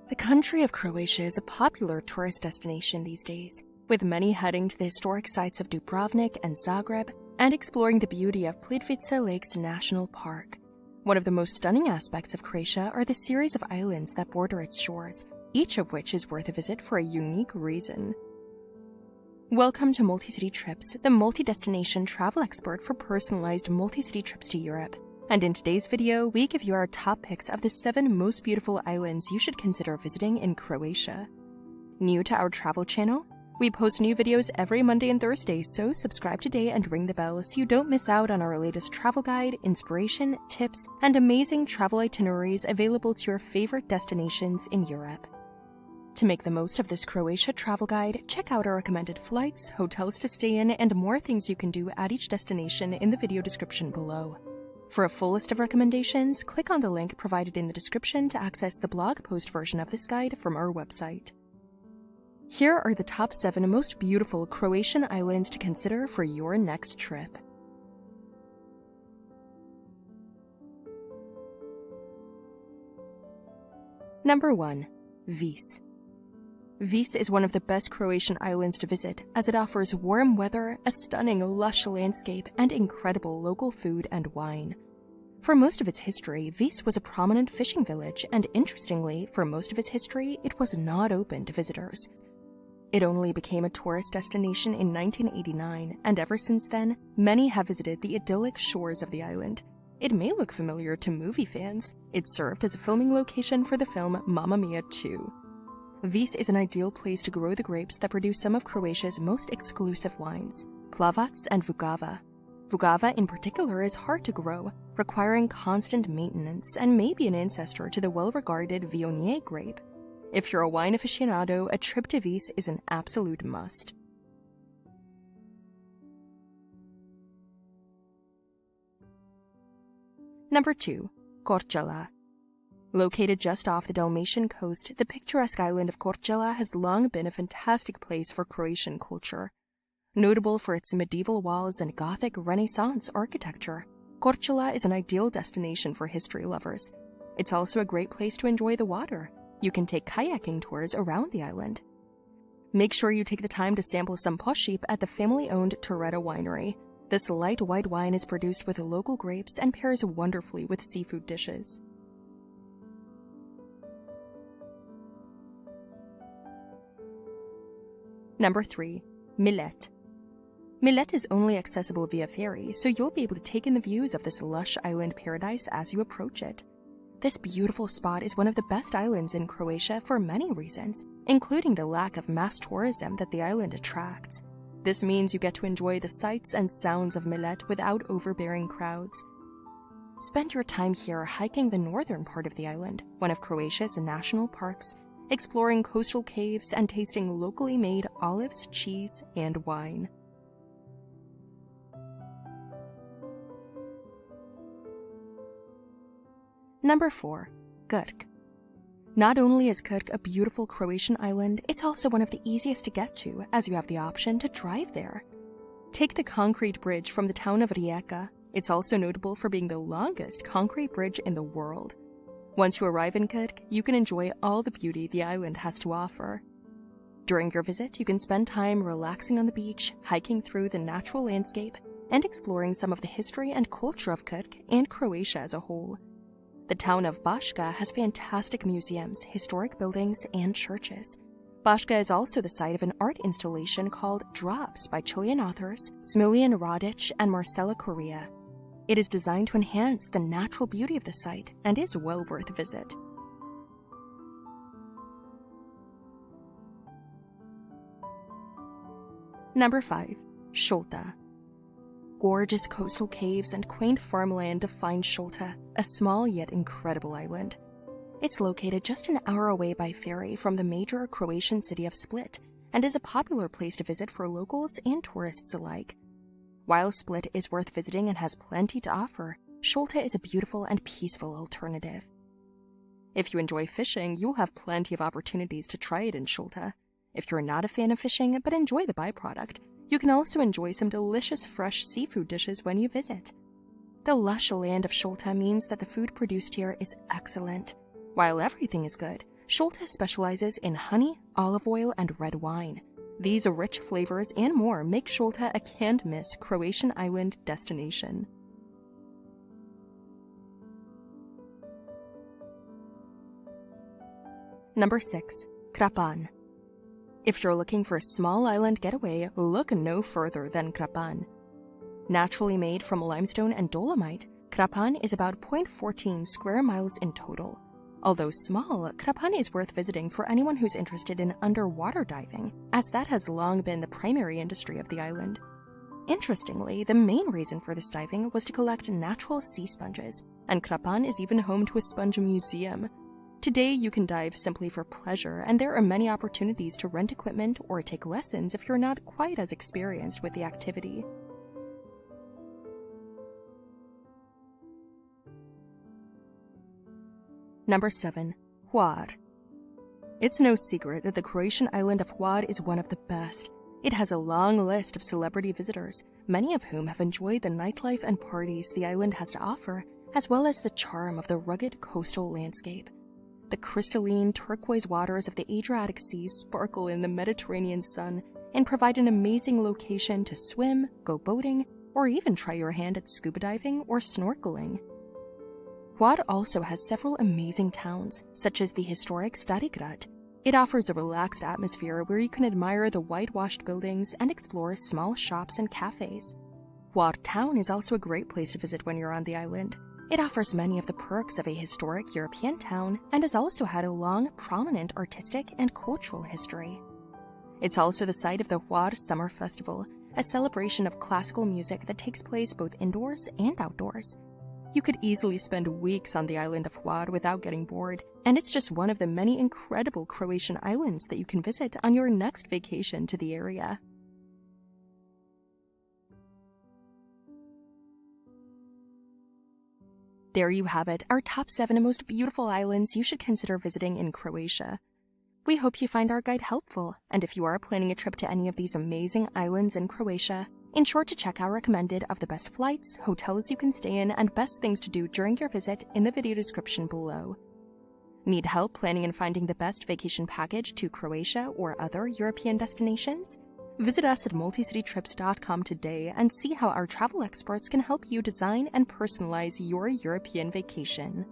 The country of Croatia is a popular tourist destination these days, with many heading to the historic sites of Dubrovnik and Zagreb and exploring the beauty of Plitvice Lakes National Park. One of the most stunning aspects of Croatia are the series of islands that border its shores, each of which is worth a visit for a unique reason. Welcome to MultiCityTrips, the multi-destination travel expert for personalized multi-city trips to Europe. And in today's video, we give you our top picks of the 7 most beautiful islands you should consider visiting in Croatia. New to our travel channel? We post new videos every Monday and Thursday, so subscribe today and ring the bell so you don't miss out on our latest travel guide, inspiration, tips, and amazing travel itineraries available to your favorite destinations in Europe. To make the most of this Croatia travel guide, check out our recommended flights, hotels to stay in, and more things you can do at each destination in the video description below. For a full list of recommendations, click on the link provided in the description to access the blog post version of this guide from our website. Here are the top 7 most beautiful Croatian islands to consider for your next trip. Number 1. Vis. Vis is one of the best Croatian islands to visit, as it offers warm weather, a stunning lush landscape, and incredible local food and wine. For most of its history, Vis was a prominent fishing village, and interestingly, for most of its history, it was not open to visitors. It only became a tourist destination in 1989, and ever since then, many have visited the idyllic shores of the island. It may look familiar to movie fans. It served as a filming location for the film Mamma Mia 2. Vis is an ideal place to grow the grapes that produce some of Croatia's most exclusive wines, Plavac and Vugava. Vugava in particular is hard to grow, requiring constant maintenance, and may be an ancestor to the well-regarded Viognier grape. If you're a wine aficionado, a trip to Vis is an absolute must. Number 2. Corchala. Located just off the Dalmatian coast, the picturesque island of Corchala has long been a fantastic place for Croatian culture. Notable for its medieval walls and Gothic Renaissance architecture, Corchala is an ideal destination for history lovers. It's also a great place to enjoy the water. You can take kayaking tours around the island. Make sure you take the time to sample some poship at the family-owned Toretta winery. This light white wine is produced with local grapes and pairs wonderfully with seafood dishes. Number 3. Millet. Millet is only accessible via ferry, so you'll be able to take in the views of this lush island paradise as you approach it. This beautiful spot is one of the best islands in Croatia for many reasons, including the lack of mass tourism that the island attracts. This means you get to enjoy the sights and sounds of Millet without overbearing crowds. Spend your time here hiking the northern part of the island, one of Croatia's national parks, exploring coastal caves and tasting locally made olives, cheese, and wine. Number 4. Krk. Not only is Krk a beautiful Croatian island, it's also one of the easiest to get to, as you have the option to drive there. Take the concrete bridge from the town of Rijeka. It's also notable for being the longest concrete bridge in the world. Once you arrive in Krk, you can enjoy all the beauty the island has to offer. During your visit, you can spend time relaxing on the beach, hiking through the natural landscape, and exploring some of the history and culture of Krk and Croatia as a whole. The town of Baška has fantastic museums, historic buildings, and churches. Baška is also the site of an art installation called Drops by Chilean authors Smiljan Radic and Marcela Correa. It is designed to enhance the natural beauty of the site and is well worth a visit. Number 5. Šolta. Gorgeous coastal caves and quaint farmland define Šolta, a small yet incredible island. It's located just an hour away by ferry from the major Croatian city of Split and is a popular place to visit for locals and tourists alike. While Split is worth visiting and has plenty to offer, Šolta is a beautiful and peaceful alternative. If you enjoy fishing, you'll have plenty of opportunities to try it in Šolta. If you're not a fan of fishing but enjoy the byproduct, you can also enjoy some delicious fresh seafood dishes when you visit. The lush land of Sholta means that the food produced here is excellent. While everything is good, Sholta specializes in honey, olive oil, and red wine. These rich flavors and more make Sholta a can't-miss Croatian island destination. Number 6. Krapan. If you're looking for a small island getaway, look no further than Krapan. Naturally made from limestone and dolomite, Krapan is about 0.14 square miles in total. Although small, Krapan is worth visiting for anyone who's interested in underwater diving, as that has long been the primary industry of the island. Interestingly, the main reason for this diving was to collect natural sea sponges, and Krapan is even home to a sponge museum. Today, you can dive simply for pleasure, and there are many opportunities to rent equipment or take lessons if you're not quite as experienced with the activity. Number 7. Hvar. It's no secret that the Croatian island of Hvar is one of the best. It has a long list of celebrity visitors, many of whom have enjoyed the nightlife and parties the island has to offer, as well as the charm of the rugged coastal landscape. The crystalline turquoise waters of the Adriatic Sea sparkle in the Mediterranean sun and provide an amazing location to swim, go boating, or even try your hand at scuba diving or snorkeling. Hvar also has several amazing towns, such as the historic Stari Grad. It offers a relaxed atmosphere where you can admire the whitewashed buildings and explore small shops and cafes. Hvar town is also a great place to visit when you're on the island. It offers many of the perks of a historic European town and has also had a long, prominent artistic and cultural history. It's also the site of the Hvar Summer Festival, a celebration of classical music that takes place both indoors and outdoors. You could easily spend weeks on the island of Hvar without getting bored, and it's just one of the many incredible Croatian islands that you can visit on your next vacation to the area. There you have it, our top 7 most beautiful islands you should consider visiting in Croatia. We hope you find our guide helpful, and if you are planning a trip to any of these amazing islands in Croatia, ensure to check our recommended of the best flights, hotels you can stay in, and best things to do during your visit in the video description below. Need help planning and finding the best vacation package to Croatia or other European destinations? Visit us at MultiCityTrips.com today and see how our travel experts can help you design and personalize your European vacation.